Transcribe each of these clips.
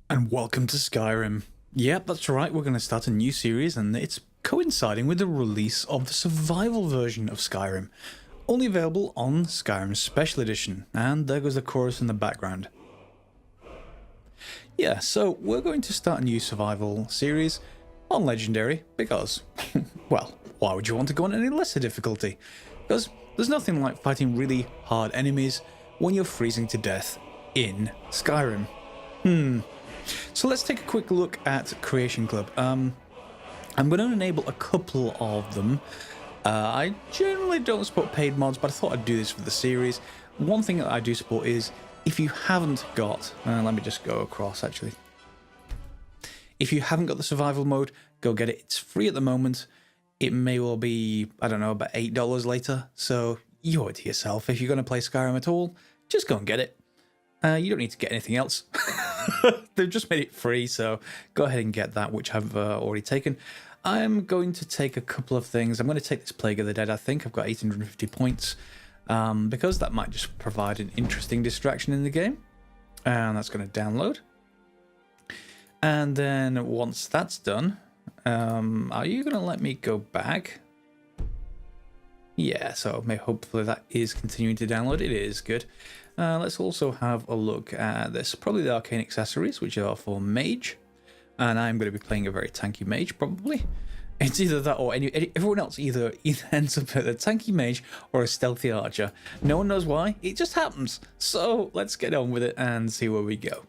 And welcome to Skyrim. Yep, that's right, we're going to start a new series and it's coinciding with the release of the survival version of Skyrim. Only available on Skyrim Special Edition, and there goes the chorus in the background. Yeah, so we're going to start a new survival series on Legendary because, well, why would you want to go on any lesser difficulty? Because there's nothing like fighting really hard enemies when you're freezing to death in Skyrim. So let's take a quick look at Creation Club. I'm going to enable a couple of them. I generally don't support paid mods, but I thought I'd do this for the series. One thing that I do support is if you haven't got... let me just go across, actually. If you haven't got the survival mode, go get it. It's free at the moment. It may well be, I don't know, about $8 later. So you owe it to yourself. If you're going to play Skyrim at all, just go and get it. You don't need to get anything else. They've just made it free, so go ahead and get that, which I've already taken. I'm going to take a couple of things. I'm going to take this Plague of the Dead, I think. I've got 850 points, because that might just provide an interesting distraction in the game. And that's going to download. And then once that's done, are you going to let me go back? Yeah, so hopefully that is continuing to download. It is good. Let's also have a look at this. Probably the arcane accessories, which are for mage. And I'm going to be playing a very tanky mage, probably. It's either that or everyone else either ends up at a tanky mage or a stealthy archer. No one knows why. It just happens. So let's get on with it and see where we go.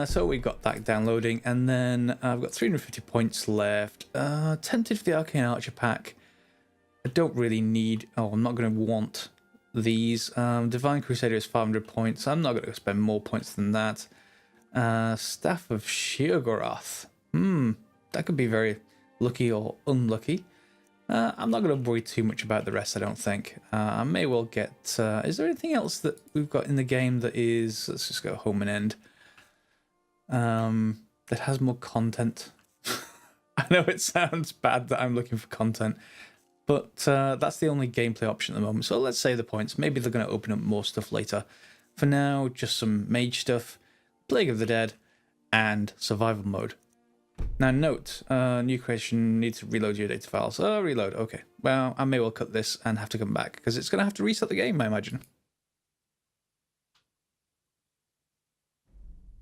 So we've got that downloading. And then I've got 350 points left. Tempted for the arcane archer pack. I don't really need... Oh, I'm not going to want these. Divine Crusader is 500 points. I'm not going to spend more points than that. Staff of Sheogorath. That could be very lucky or unlucky. I'm not going to worry too much about the rest, I don't think. I may well get... is there anything else that we've got in the game that is... Let's just go home and end. That has more content. I know it sounds bad that I'm looking for content. But that's the only gameplay option at the moment. So let's save the points. Maybe they're going to open up more stuff later. For now, just some mage stuff, Plague of the Dead, and survival mode. Now note, new creation needs to reload your data files. Oh, reload. Okay. Well, I may well cut this and have to come back because it's going to have to reset the game, I imagine.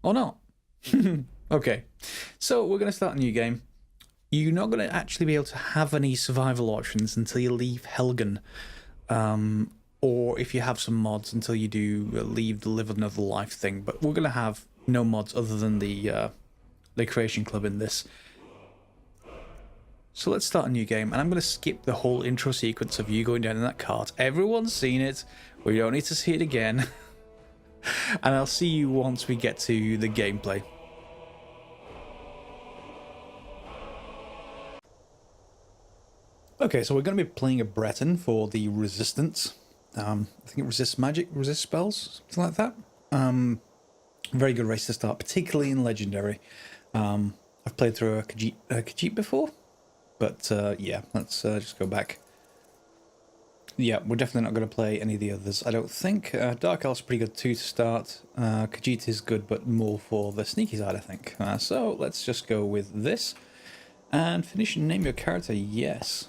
Or not. Okay. So we're going to start a new game. You're not going to actually be able to have any survival options until you leave Helgen. Or if you have some mods until you do leave the Live Another Life thing. But we're going to have no mods other than the Creation Club in this. So let's start a new game. And I'm going to skip the whole intro sequence of you going down in that cart. Everyone's seen it. We don't need to see it again. And I'll see you once we get to the gameplay. Okay, so we're going to be playing a Breton for the Resistance. I think it resists magic, resists spells, something like that. Very good race to start, particularly in Legendary. I've played through a Khajiit before, but yeah, let's just go back. Yeah, we're definitely not going to play any of the others, I don't think. Dark Elf's pretty good too to start. Khajiit is good, but more for the sneaky side, I think. So let's just go with this. And finish and name your character, yes.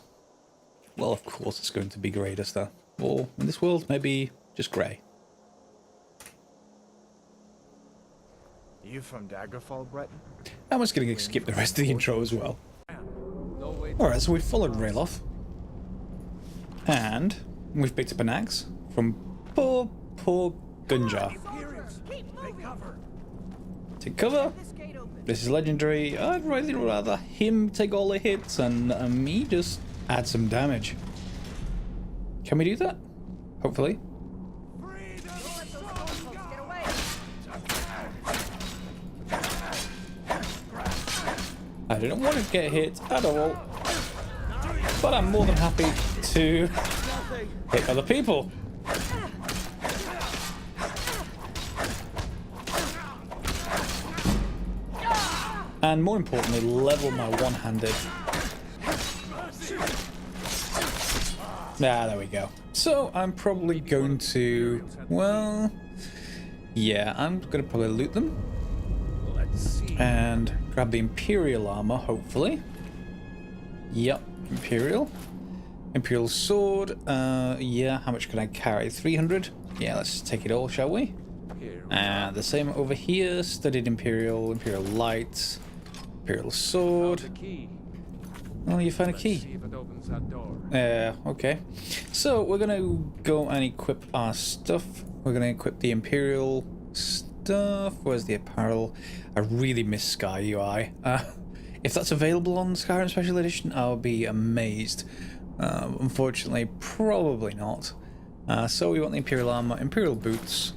Well, of course it's going to be Grey Duster. Or, in this world, maybe just Grey. You from Daggerfall, Breton? I'm just going to skip the rest of the intro as well. Alright, so we've followed Rayloff. And we've picked up an axe from poor Gunjar. Take cover. This is Legendary. I'd really rather him take all the hits and me just add some damage. Can we do that? Hopefully. I didn't want to get hit at all, but I'm more than happy to hit other people. And more importantly, level my one-handed. Ah, there we go. So I'm probably going to, well, yeah, I'm going to probably loot them. And grab the Imperial armor, hopefully. Yep, Imperial. Imperial sword. Yeah, how much can I carry? 300? Yeah, let's take it all, shall we? And the same over here. Studied Imperial, Imperial lights, Imperial sword. Oh, you found a key. Okay. So we're gonna go and equip our stuff. We're gonna equip the Imperial stuff. Where's the apparel? I really miss Sky UI. If that's available on Skyrim Special Edition, I'll be amazed. Unfortunately, probably not. So we want the Imperial armor, Imperial boots,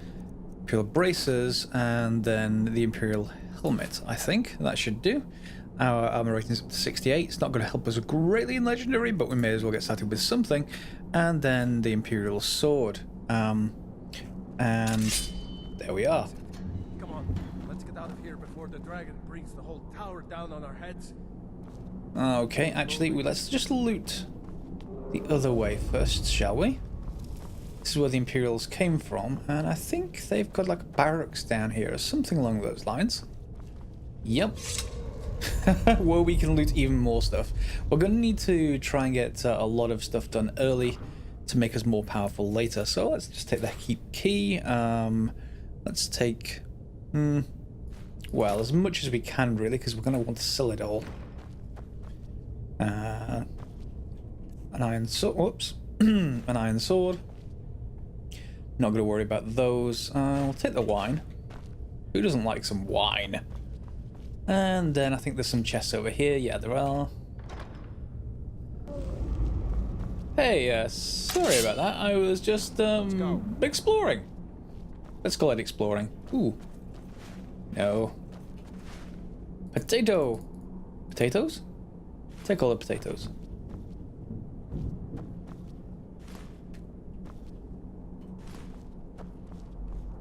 Imperial bracers, and then the Imperial helmet. I think that should do. Our armor rating is up to 68. It's not going to help us greatly in Legendary, but we may as well get started with something. And then the Imperial sword. And there we are. Come on, let's get out of here before the dragon brings the whole tower down on our heads. Okay, actually, let's just loot the other way first, shall we? This is where the Imperials came from, and I think they've got like barracks down here or something along those lines. Yep. Where we can loot even more stuff. We're going to need to try and get a lot of stuff done early to make us more powerful later. So let's just take the key. Let's take, well, as much as we can really, because we're going to want to sell it all. An iron sword. Whoops. An iron sword. Not going to worry about those. We'll take the wine. Who doesn't like some wine? And then I think there's some chests over here. Yeah, there are. Hey, sorry about that. I was just exploring. Let's call it exploring. Ooh. No. Potato. Potatoes? Take all the potatoes.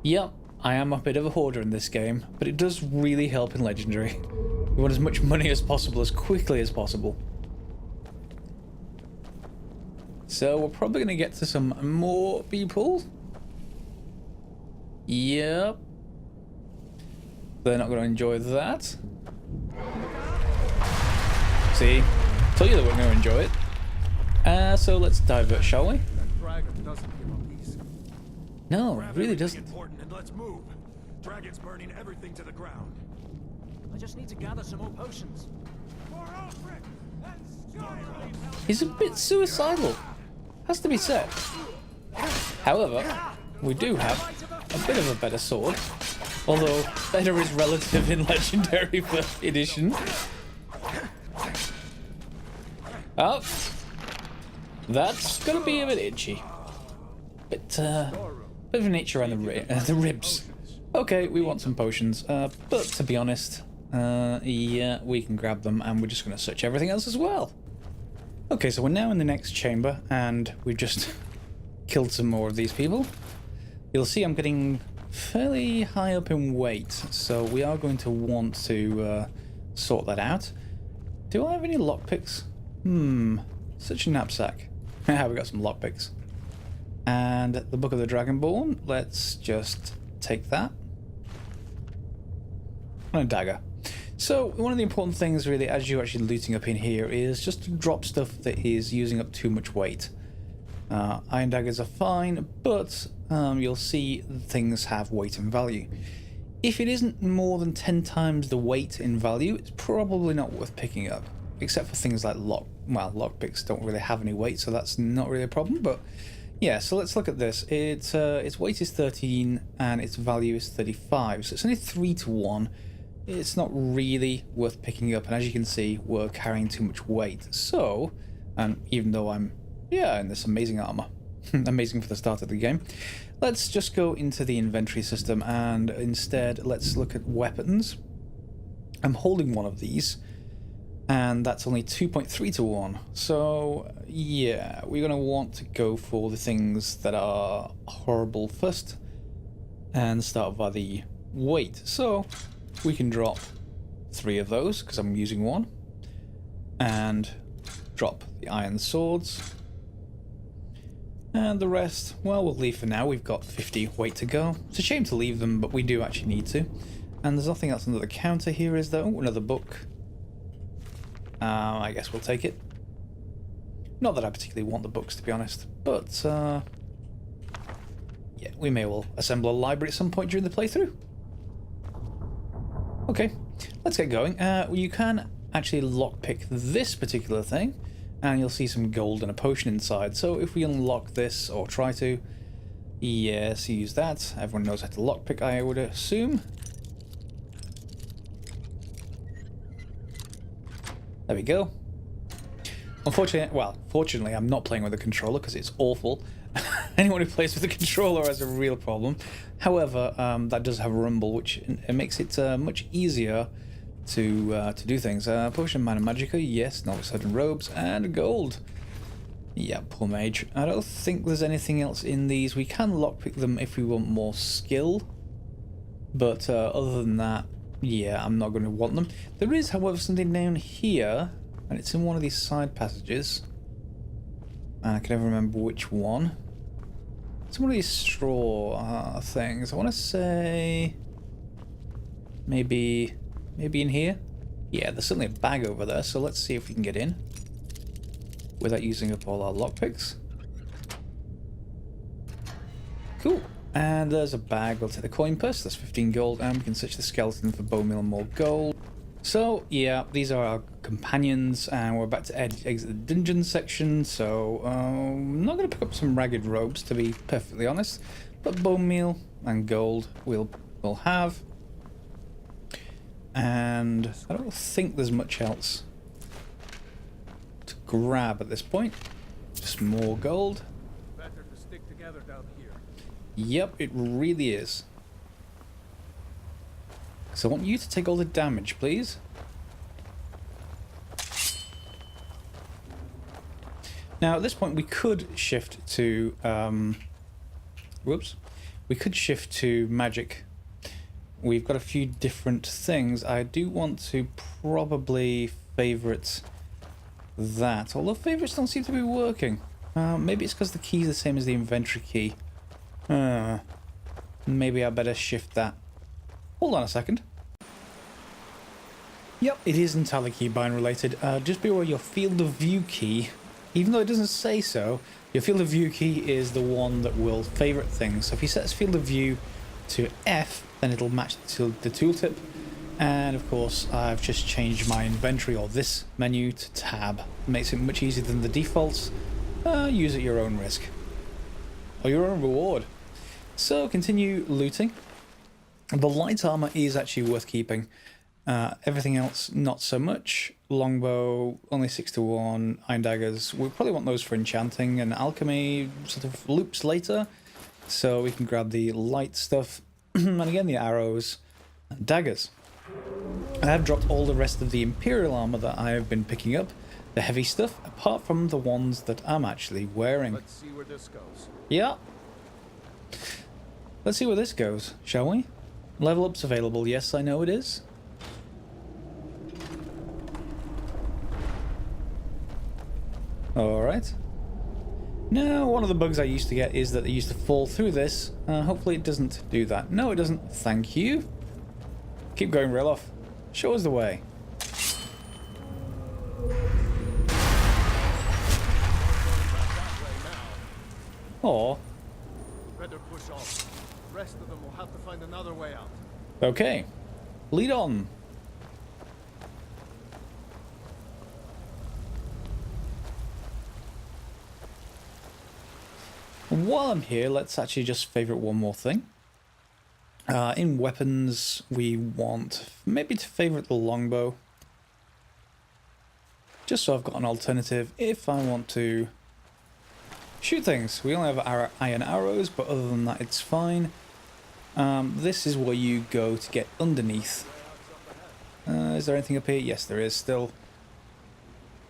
Yep, I am a bit of a hoarder in this game, but it does really help in Legendary. We want as much money as possible, as quickly as possible. So we're probably going to get to some more people. Yep. They're not going to enjoy that. See? Told you they weren't going to enjoy it. So let's divert, shall we? That dragon doesn't give a peace. No, it really doesn't. Important and let's move. Dragon's burning everything to the ground. I just need to gather some more potions. He's a bit suicidal. Has to be said. However, we do have a bit of a better sword. Although, better is relative in Legendary Edition. Oh. That's gonna be a bit itchy. Bit of an itch around the ribs. Okay, we want some potions. But to be honest, yeah, we can grab them and we're just gonna search everything else as well. Okay, so we're now in the next chamber, and we've just killed some more of these people. You'll see I'm getting fairly high up in weight, so we are going to want to sort that out. Do I have any lockpicks? Such a knapsack. We got some lockpicks. And the Book of the Dragonborn, let's just take that. And a dagger. So, one of the important things, really, as you're actually looting up in here, is just to drop stuff that is using up too much weight. Iron daggers are fine, but you'll see things have weight and value. If it isn't more than 10 times the weight in value, it's probably not worth picking up. Except for things like lockpicks don't really have any weight, so that's not really a problem, but yeah, so let's look at this. Its weight is 13 and its value is 35, so it's only 3 to 1. It's not really worth picking up, and as you can see, we're carrying too much weight. So, even though I'm, in this amazing armor, amazing for the start of the game, let's just go into the inventory system, and instead, let's look at weapons. I'm holding one of these, and that's only 2.3 to 1. So, yeah, we're going to want to go for the things that are horrible first, and start by the weight. So, we can drop 3 of those, because I'm using 1. And drop the iron swords. And the rest, well, we'll leave for now. We've got 50 weight to go. It's a shame to leave them, but we do actually need to. And there's nothing else under the counter here, is there? Oh, another book. I guess we'll take it. Not that I particularly want the books, to be honest, but yeah, we may well assemble a library at some point during the playthrough. Okay, let's get going. You can actually lockpick this particular thing, and you'll see some gold and a potion inside. So if we unlock this, or try to, yes, use that. Everyone knows how to lockpick, I would assume. There we go. Unfortunately, well, fortunately, I'm not playing with a controller because it's awful. Anyone who plays with a controller has a real problem. However, that does have rumble, which it makes it much easier to do things. Potion, mana, magicka, yes, novice sudden robes, and gold. Yeah, poor mage. I don't think there's anything else in these. We can lockpick them if we want more skill, but other than that, yeah, I'm not going to want them. There is, however, something down here, and it's in one of these side passages. And I can never remember which one. It's one of these straw things. I want to say maybe in here. Yeah, there's certainly a bag over there, so let's see if we can get in without using up all our lockpicks. Cool. And there's a bag. We'll take the coin purse. That's 15 gold, and we can search the skeleton for bone meal and more gold. So yeah, these are our companions, and we're about to exit the dungeon section. So I'm not going to pick up some ragged robes, to be perfectly honest, but bone meal and gold we'll have. And I don't think there's much else to grab at this point. Just more gold. Better to stick together down here. Yep, it really is. So I want you to take all the damage, please. Now at this point we could shift to we could shift to magic. We've got a few different things. I do want to probably favorite that, although favorites don't seem to be working. Maybe it's because the key is the same as the inventory key. Maybe I better shift that. Hold on a second. Yep, it is entirely keybind related. Just be aware your field of view key, even though it doesn't say so, your field of view key is the one that will favorite things. So if you set its field of view to F, then it'll match the tooltip. And of course, I've just changed my inventory, or this menu, to tab. It makes it much easier than the defaults. Use at your own risk. Or your own reward. So continue looting. The light armor is actually worth keeping. Everything else, not so much. Longbow, only 6 to 1. Iron daggers, we probably want those for enchanting, and alchemy sort of loops later. So we can grab the light stuff. And again, the arrows and daggers. I have dropped all the rest of the Imperial armor that I have been picking up. The heavy stuff, apart from the ones that I'm actually wearing. Let's see where this goes. Yeah. Let's see where this goes, shall we? Level up's available. Yes, I know it is. Alright. Now, one of the bugs I used to get is that they used to fall through this. Hopefully it doesn't do that. No, it doesn't. Thank you. Keep going, Riloff. Show us the way. Aw. Better push on. The rest of them will have to find another way out. Okay. Lead on. While I'm here, let's actually just favorite one more thing. In weapons, we want maybe to favorite the longbow. Just so I've got an alternative if I want to shoot things. We only have iron arrows, but other than that, it's fine. This is where you go to get underneath. Is there anything up here? Yes, there is still.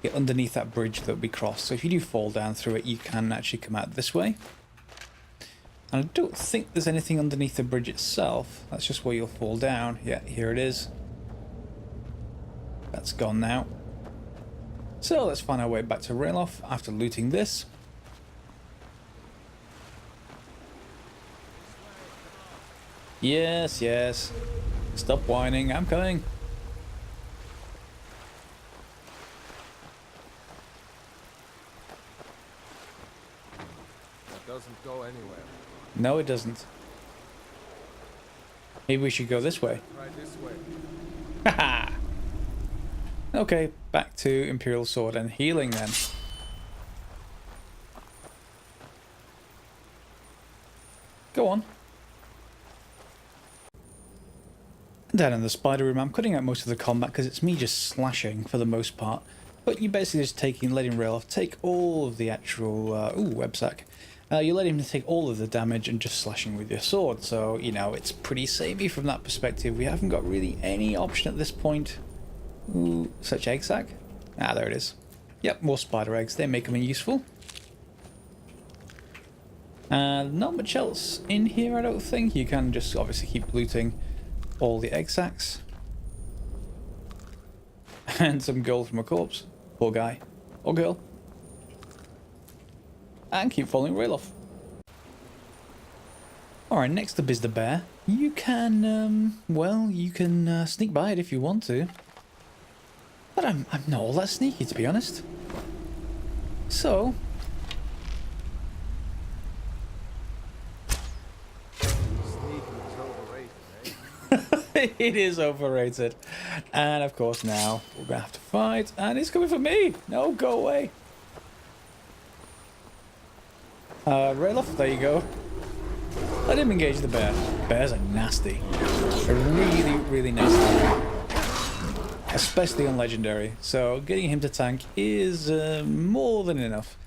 Get underneath that bridge that we crossed. So if you do fall down through it, you can actually come out this way. And I don't think there's anything underneath the bridge itself. That's just where you'll fall down. Yeah, here it is. That's gone now. So let's find our way back to Railoff after looting this. Yes, yes. Stop whining, I'm coming. That doesn't go anywhere. No, it doesn't. Maybe we should go this way. Try this way. Haha! Okay, back to Imperial Sword and healing then. Go on. Down in the spider room, I'm cutting out most of the combat because it's me just slashing for the most part. But you're basically just letting Ralof take all of the actual... web sack. You're letting him take all of the damage and just slashing with your sword. So, you know, it's pretty samey from that perspective. We haven't got really any option at this point. Ooh, such egg sack? Ah, there it is. Yep, more spider eggs. They make them useful. Not much else in here, I don't think. You can just obviously keep looting all the egg sacks. And some gold from a corpse. Poor guy. Or girl. And keep following Ralof. Alright, next up is the bear. You can, well, you can sneak by it if you want to. But I'm not all that sneaky, to be honest. So... it is overrated. And of course now we're gonna have to fight, and he's coming for me. No, go away. Ralof, there you go. Let him engage the bear. Bears are nasty. They're really, really nasty. Especially on Legendary. So getting him to tank is more than enough.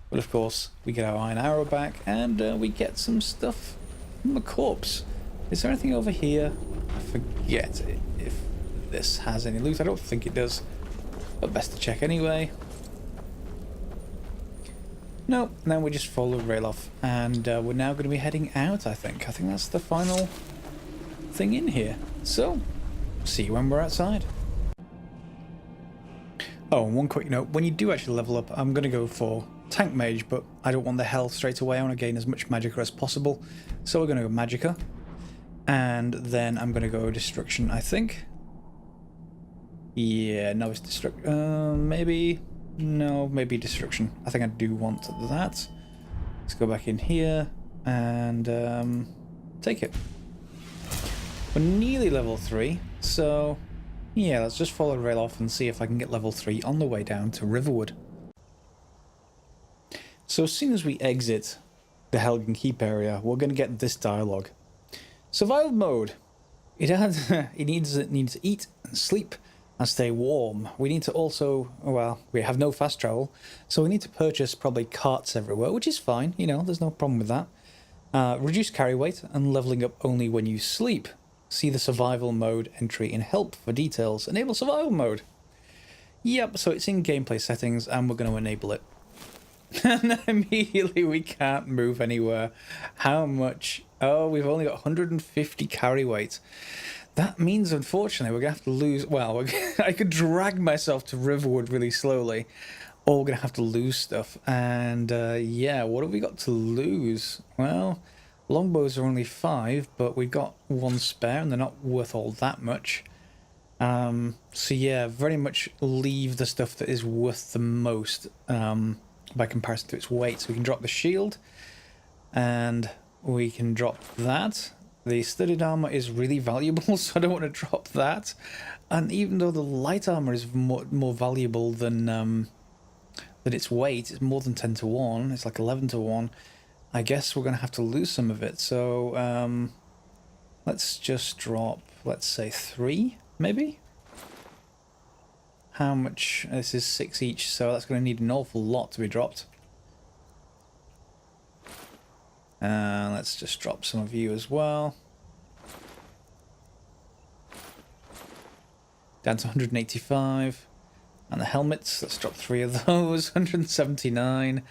But of course, we get our iron arrow back, and we get some stuff from the corpse. Is there anything over here? I forget if this has any loot. I don't think it does. But best to check anyway. No, then we just follow Ralof, and we're now going to be heading out, I think. I think that's the final thing in here. So, see you when we're outside. Oh, and one quick note. When you do actually level up, I'm going to go for Tank Mage, but I don't want the health straight away. I want to gain as much Magicka as possible. So we're going to go Magicka. And then I'm going to go Destruction, I think. Yeah, no, it's Destruction. Maybe... No, maybe Destruction. I think I do want that. Let's go back in here and take it. We're nearly level 3, so yeah, let's just follow Ralof and see if I can get level 3 on the way down to Riverwood. So as soon as we exit the Helgen Keep area, we're going to get this dialogue. Survival mode. It needs to eat and sleep and stay warm. We need to also, well, we have no fast travel, so we need to purchase probably carts everywhere, which is fine, you know, there's no problem with that. Reduce carry weight and leveling up only when you sleep. See the survival mode entry in help for details. Enable survival mode. Yep, so it's in gameplay settings and we're going to enable it. And immediately we can't move anywhere. How much? Oh, we've only got 150 carry weight. That means, unfortunately, we're going to have to lose... Well, I could drag myself to Riverwood really slowly, or we're going to have to lose stuff. And, yeah, what have we got to lose? Well, longbows are only 5, but we've got 1 spare, and they're not worth all that much. So, yeah, very much leave the stuff that is worth the most by comparison to its weight. So we can drop the shield, and we can drop that. The studded armor is really valuable, so I don't want to drop that. And even though the light armor is more valuable than its weight, it's more than 10 to 1. It's like 11 to 1. I guess we're going to have to lose some of it. So let's just drop, let's say 3, maybe? How much? This is 6 each, so that's going to need an awful lot to be dropped. Let's just drop some of you as well. Down to 185. And the helmets, let's drop 3 of those. 179.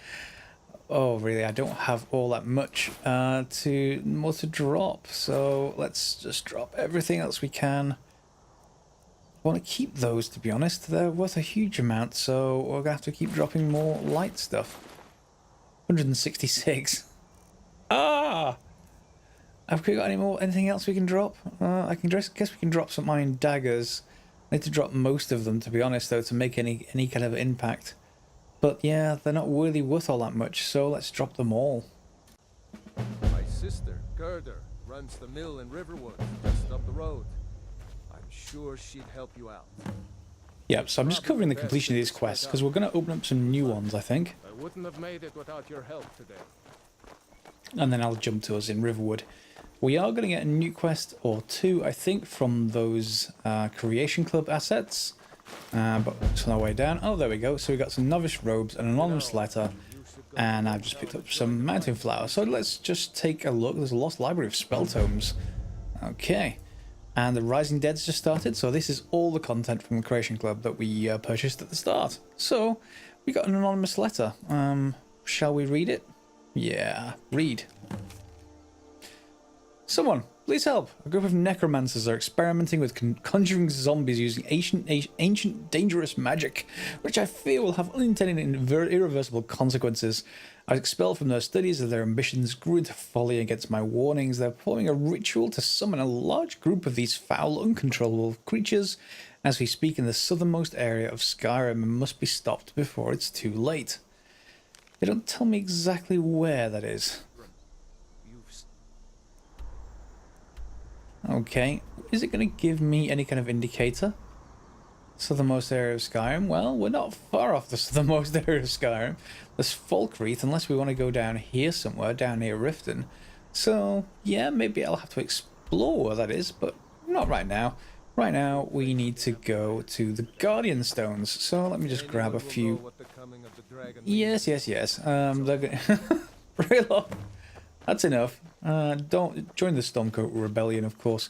Oh, really, I don't have all that much more to drop. So let's just drop everything else we can. I want to keep those, to be honest. They're worth a huge amount, so we're going to have to keep dropping more light stuff. 166. Ah! Have we got anything else we can drop? Guess we can drop some iron daggers. I need to drop most of them, to be honest, though, to make any kind of impact. But yeah, they're not really worth all that much, so let's drop them all. My sister, Gerda, runs the mill in Riverwood, just up the road. I'm sure she'd help you out. Yep, so I'm just covering the completion of these quests, because we're going to open up some new ones, I think. I wouldn't have made it without your help today. And then I'll jump to us in Riverwood. We are going to get a new quest or two, I think, from those Creation Club assets. But it's on our way down. Oh, there we go. So we got some novice robes, an anonymous letter, and I've just picked up some mountain flowers. So let's just take a look. There's a lost library of spell tomes. Okay. And the Rising Dead's just started, so this is all the content from the Creation Club that we purchased at the start. So, we got an anonymous letter. Shall we read it? Yeah, read. Someone, please help. A group of necromancers are experimenting with conjuring zombies using ancient dangerous magic, which I fear will have unintended and irreversible consequences. I was expelled from their studies as their ambitions grew into folly against my warnings. They're performing a ritual to summon a large group of these foul, uncontrollable creatures as we speak in the southernmost area of Skyrim and must be stopped before it's too late. They don't tell me exactly where that is. Okay, is it going to give me any kind of indicator? Southernmost area of Skyrim? Well, we're not far off the southernmost area of Skyrim. There's Falkreath, unless we want to go down here somewhere, down near Riften. So, yeah, maybe I'll have to explore where that is, but not right now. Right now, we need to go to the Guardian Stones. So, let me just grab a few. Yes. They're going Raylock. That's enough. Don't join the Stormcoat Rebellion, of course.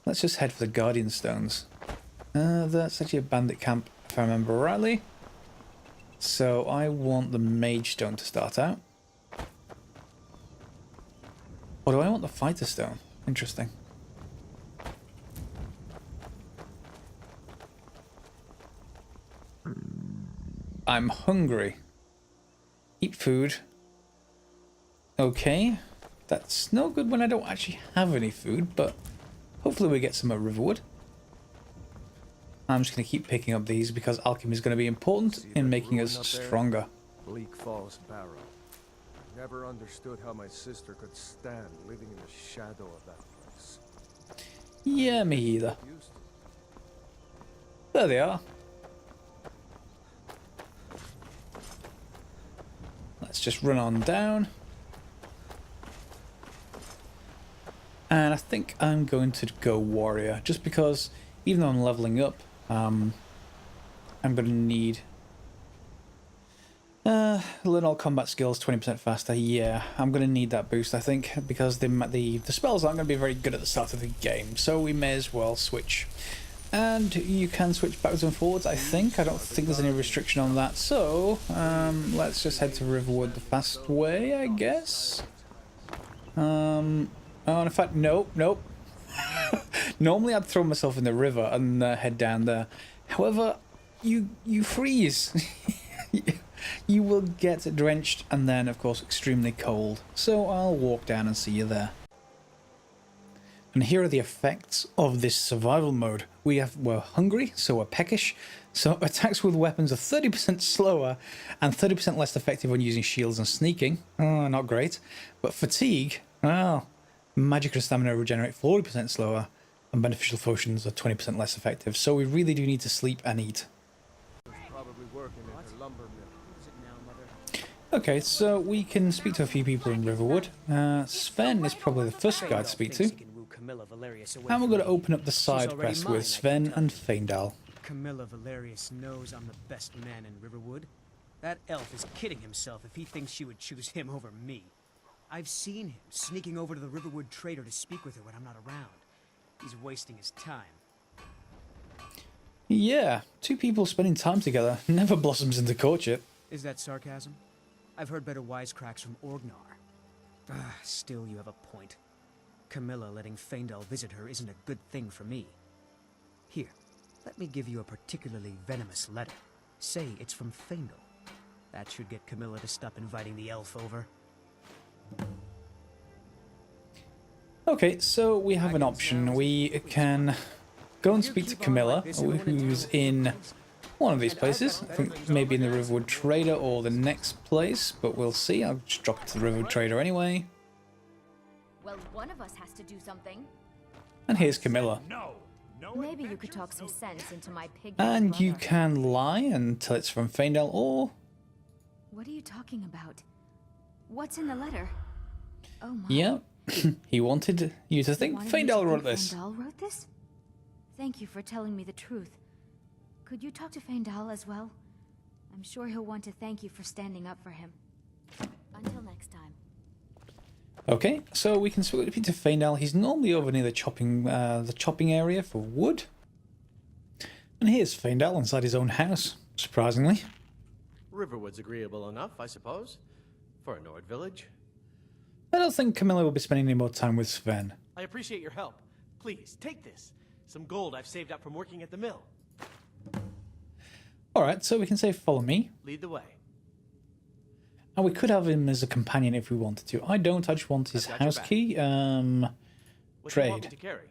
Let's just head for the Guardian Stones. That's actually a bandit camp, if I remember rightly. So I want the Mage Stone to start out. Or do I want the Fighter Stone? Interesting. I'm hungry. Eat food. Okay. That's no good when I don't actually have any food, but hopefully we get some at Riverwood. I'm just going to keep picking up these because alchemy is going to be important in making us stronger. Bleak Falls Barrow. I never understood how my sister could stand living in the shadow of that place. Yeah, me either. There they are. Let's just run on down. And I think I'm going to go warrior, just because even though I'm leveling up, I'm going to need learn all combat skills 20% faster. Yeah, I'm going to need that boost, I think, because the spells aren't going to be very good at the start of the game, so we may as well switch. And you can switch backwards and forwards, I think. I don't think there's any restriction on that, so let's just head to Riverwood the fast way, I guess. Oh, and in fact, nope. Normally I'd throw myself in the river and head down there. However, you freeze. You will get drenched and then, of course, extremely cold. So I'll walk down and see you there. And here are the effects of this survival mode. We're hungry, so we're peckish. So attacks with weapons are 30% slower and 30% less effective when using shields and sneaking. Oh, not great. But fatigue, well, magic and stamina regenerate 40% slower, and beneficial potions are 20% less effective. So we really do need to sleep and eat. Okay, so we can speak to a few people in Riverwood. Sven is probably the first guy to speak to. And we're going to open up the side quest with Sven and Feindal. Camilla Valerius knows I'm the best man in Riverwood. That elf is kidding himself if he thinks she would choose him over me. I've seen him sneaking over to the Riverwood trader to speak with her when I'm not around. He's wasting his time. Yeah, two people spending time together never blossoms into courtship. Is that sarcasm? I've heard better wisecracks from Orgnar. Still, you have a point. Camilla letting Feindal visit her isn't a good thing for me. Here, let me give you a particularly venomous letter. Say it's from Feindal. That should get Camilla to stop inviting the elf over. Okay, so we have an option. We can go and speak to Camilla, who's in one of these places. I think maybe in the Riverwood Trader or the next place, but we'll see. I'll just drop it to the Riverwood Trader anyway. Well, one of us has to do something. And here's Camilla. Maybe you could talk some sense into my pig. And you can lie until it's from Faendal, or... What are you talking about? What's in the letter? Oh my. Yeah, he wanted you to think Faendal wrote this. Faendal wrote this? Thank you for telling me the truth. Could you talk to Faendal as well? I'm sure he'll want to thank you for standing up for him. Until next time. Okay, so we can speak to Faendal. He's normally over near the chopping area for wood. And here's Faendal inside his own house, surprisingly. Riverwood's agreeable enough, I suppose, for a Nord village. I don't think Camilla will be spending any more time with Sven. I appreciate your help. Please, take this. Some gold I've saved up from working at the mill. Alright, so we can say follow me. Lead the way. And we could have him as a companion if we wanted to. I don't, I just want his house key. What do you want me Trade. to carry?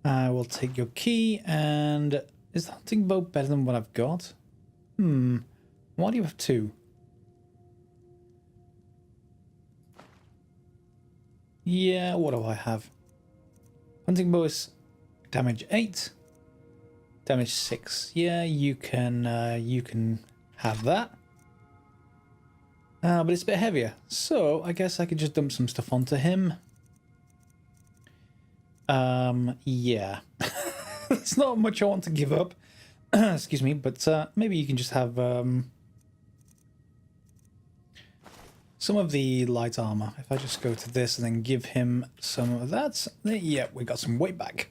I will take your key, and is the hunting bow better than what I've got? Why do you have two? Yeah, what do I have? Hunting bow is damage 8, damage 6. Yeah, you can have that. But it's a bit heavier, so I guess I could just dump some stuff onto him. Yeah. It's not much I want to give up. Excuse me, but maybe you can just have some of the light armor. If I just go to this and then give him some of that, yeah, we got some weight back.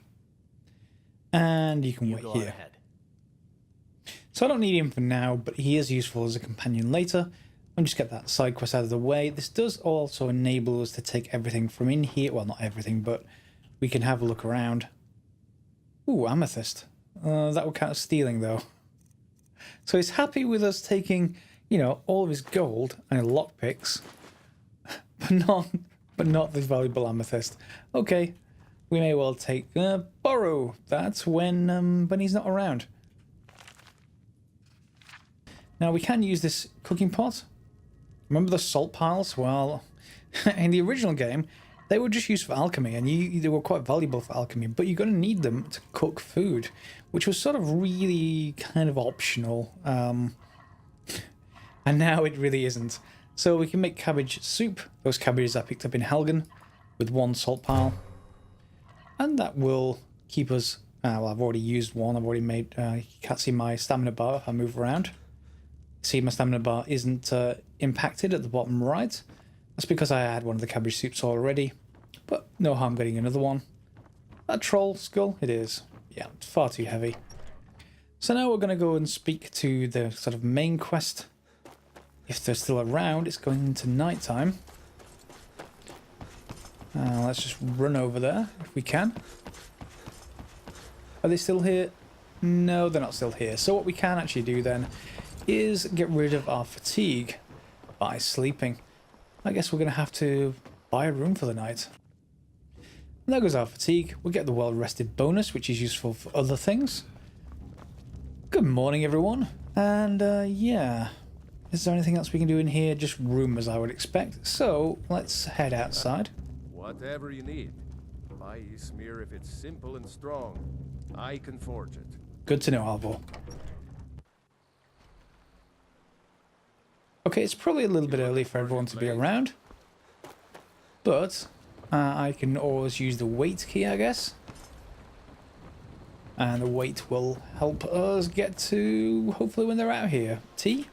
And you can wait here. Ahead. So I don't need him for now, but he is useful as a companion later. I'll just get that side quest out of the way. This does also enable us to take everything from in here. Well, not everything, but we can have a look around. Ooh, amethyst. That would count as stealing, though. So he's happy with us taking, you know, all of his gold and lockpicks, but not the valuable amethyst. Okay, we may well take borrow that when he's not around. Now we can use this cooking pot. Remember the salt piles? Well, in the original game, they were just used for alchemy, and they were quite valuable for alchemy, but you're going to need them to cook food, which was sort of really kind of optional. And now it really isn't. So we can make cabbage soup. Those cabbages I picked up in Helgen with one salt pile. And that will keep us... well, I've already used one. I've already made... you can't see my stamina bar if I move around. See, my stamina bar isn't impacted at the bottom right. That's because I had one of the cabbage soups already. But no harm getting another one. That troll skull? It is. Yeah, it's far too heavy. So now we're going to go and speak to the sort of main quest. If they're still around, it's going into nighttime. Let's just run over there if we can. Are they still here? No, they're not still here. So what we can actually do then is get rid of our fatigue by sleeping. I guess we're going to have to buy a room for the night. And there goes our fatigue. We'll get the well-rested bonus, which is useful for other things. Good morning, everyone. And, yeah. Is there anything else we can do in here? Just room, as I would expect. So, let's head outside. Whatever you need. Buy Ysmir if it's simple and strong. I can forge it. Good to know, Alvor. Okay, it's probably a little bit early for everyone to be around. But I can always use the wait key, I guess. And the wait will help us get to, hopefully, when they're out here. Tea?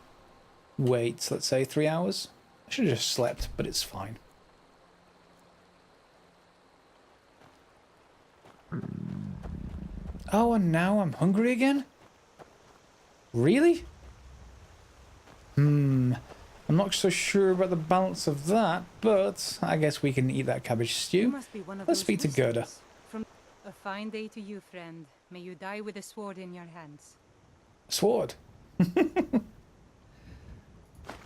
Wait, let's say 3 hours. I should have just slept, but it's fine. Oh, and now I'm hungry again? Really? I'm not so sure about the balance of that, but I guess we can eat that cabbage stew. Let's speak to Gerda. A fine day to you, friend. May you die with a sword in your hands. Sword?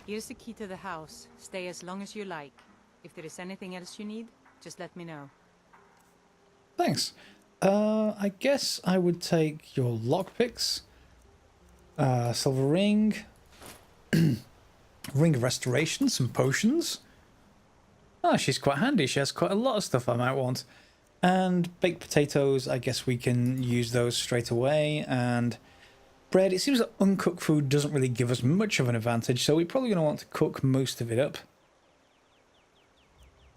Here's the key to the house. Stay as long as you like. If there is anything else you need, Just let me know. Thanks. I guess I would take your lockpicks, silver ring, ring of restoration, some potions. Oh, she's quite handy. She has quite a lot of stuff I might want. And baked potatoes, I guess we can use those straight away. And bread, it seems that uncooked food doesn't really give us much of an advantage, so we're probably going to want to cook most of it up.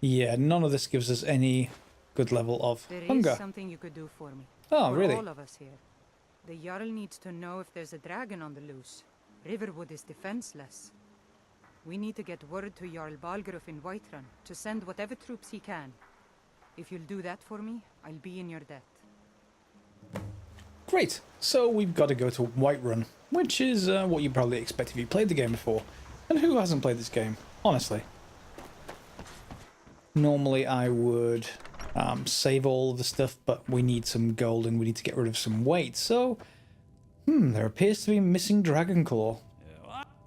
Yeah, none of this gives us any good level of hunger. There is something you could do for me. Oh, for really? all of us here. The Jarl needs to know if there's a dragon on the loose. Riverwood is defenseless. We need to get word to Jarl Balgruuf in Whiterun to send whatever troops he can. If you'll do that for me, I'll be in your debt. Great. So we've got to go to Whiterun, which is what you probably expect if you played the game before. And who hasn't played this game? Honestly. Normally I would save all of the stuff, but we need some gold and we need to get rid of some weight. So, there appears to be a missing dragon claw.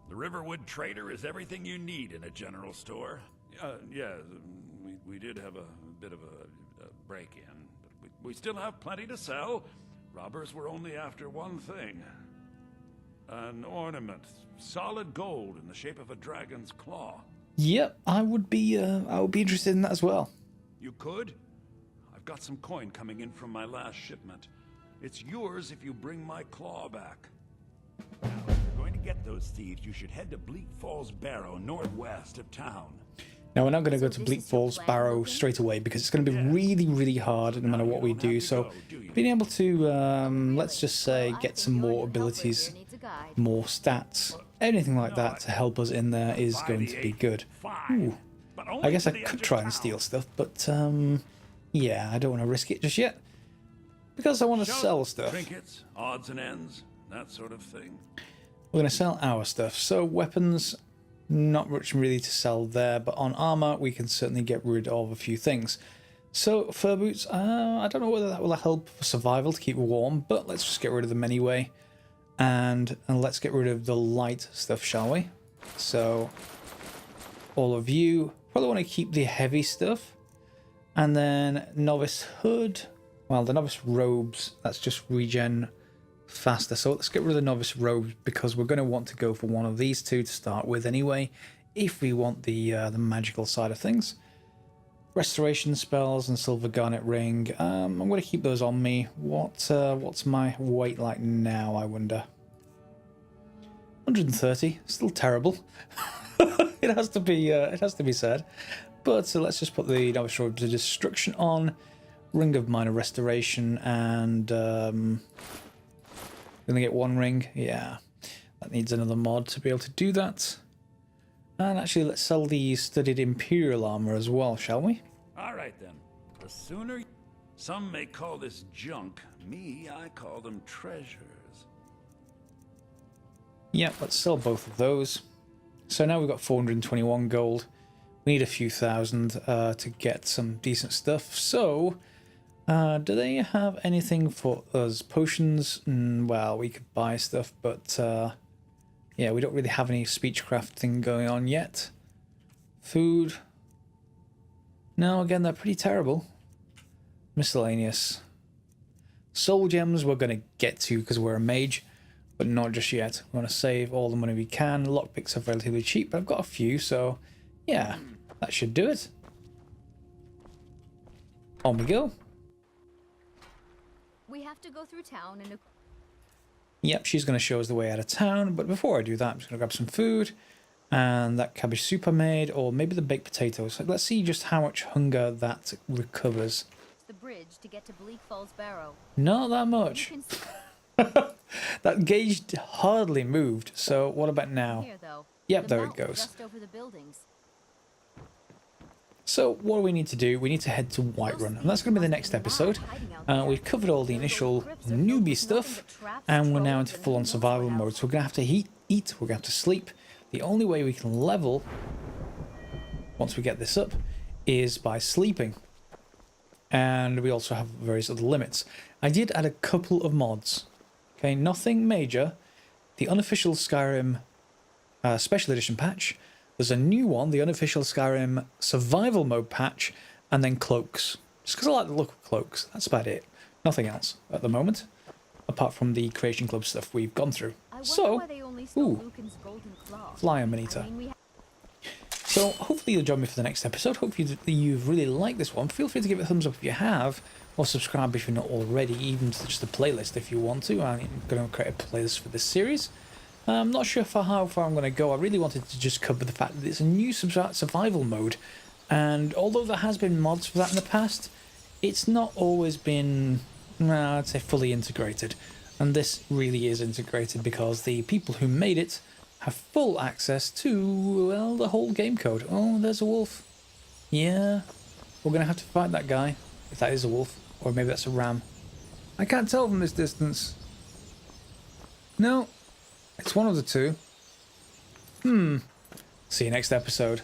The Riverwood Trader is everything you need in a general store. Yeah, we did have a bit of a break-in, but we still have plenty to sell. Robbers were only after one thing. An ornament, solid gold in the shape of a dragon's claw. Yep, I would be interested in that as well. You could? I've got some coin coming in from my last shipment. It's yours if you bring my claw back. Now, if you're going to get those thieves, you should head to Bleak Falls Barrow, northwest of town. Now, we're not going to go to Bleak Falls Barrow straight away because it's going to be really, really hard no matter what we do. So, being able to, let's just say, get some more abilities, more stats, anything like that to help us in there is going to be good. Ooh. I guess I could try and steal stuff, but, yeah, I don't want to risk it just yet. Because I want to sell stuff. Trinkets, odds and ends, that sort of thing. We're going to sell our stuff. So, weapons... not much really to sell there, but on armor we can certainly get rid of a few things. So fur boots, I don't know whether that will help for survival to keep warm, but let's just get rid of them anyway. And let's get rid of the light stuff, shall we? So all of you probably want to keep the heavy stuff, and then novice hood. Well, the novice robes, that's just regen faster. So let's get rid of the novice robes because we're going to want to go for one of these two to start with anyway, if we want the magical side of things. Restoration spells and silver garnet ring. I'm going to keep those on me. What's my weight like now, I wonder? 130. Still terrible. It has to be said. But let's just put the novice robes of destruction on. Ring of minor restoration and gonna get one ring. Yeah, that needs another mod to be able to do that. And actually, let's sell the studded imperial armor as well, shall we? All right then. The sooner. Some may call this junk. Me, I call them treasures. Yeah, let's sell both of those. So now we've got 421 gold. We need a few thousand to get some decent stuff. So. Do they have anything for us? Potions? Well, we could buy stuff, but yeah, we don't really have any speechcraft thing going on yet. Food? No, again, they're pretty terrible. Miscellaneous. Soul gems we're going to get to because we're a mage, but not just yet. We want to save all the money we can. Lockpicks are relatively cheap, but I've got a few, so yeah, that should do it. On we go. We have to go through town and... Yep, she's going to show us the way out of town, but before I do that, I'm just going to grab some food, and that cabbage soup I made, or maybe the baked potatoes. Let's see just how much hunger that recovers. the bridge to get to Bleak Falls Barrow. Not that much. That gauge hardly moved, so what about now? Here, though. Yep, The there it mountain goes. Just over the buildings. So what do we need to do? We need to head to Whiterun, and that's going to be the next episode. We've covered all the initial newbie stuff, and we're now into full-on survival mode, so we're going to have to eat, we're going to have to sleep. The only way we can level, once we get this up, is by sleeping. And we also have various other limits. I did add a couple of mods. Okay, nothing major. The unofficial Skyrim Special Edition patch. There's a new one, the unofficial Skyrim Survival Mode patch, and then cloaks. Just because I like the look of cloaks. That's about it. Nothing else at the moment, apart from the Creation Club stuff we've gone through. So, ooh, Flyer Manita. So hopefully you'll join me for the next episode. Hopefully you've really liked this one. Feel free to give it a thumbs up if you have, or subscribe if you're not already, even to just the playlist if you want to. I'm going to create a playlist for this series. I'm not sure how far I'm going to go. I really wanted to just cover the fact that it's a new survival mode, and although there has been mods for that in the past, it's not always been, I'd say, fully integrated. And this really is integrated because the people who made it have full access to, well, the whole game code. Oh, there's a wolf. Yeah, we're going to have to fight that guy, if that is a wolf, or maybe that's a ram. I can't tell from this distance. No, it's one of the two. See you next episode.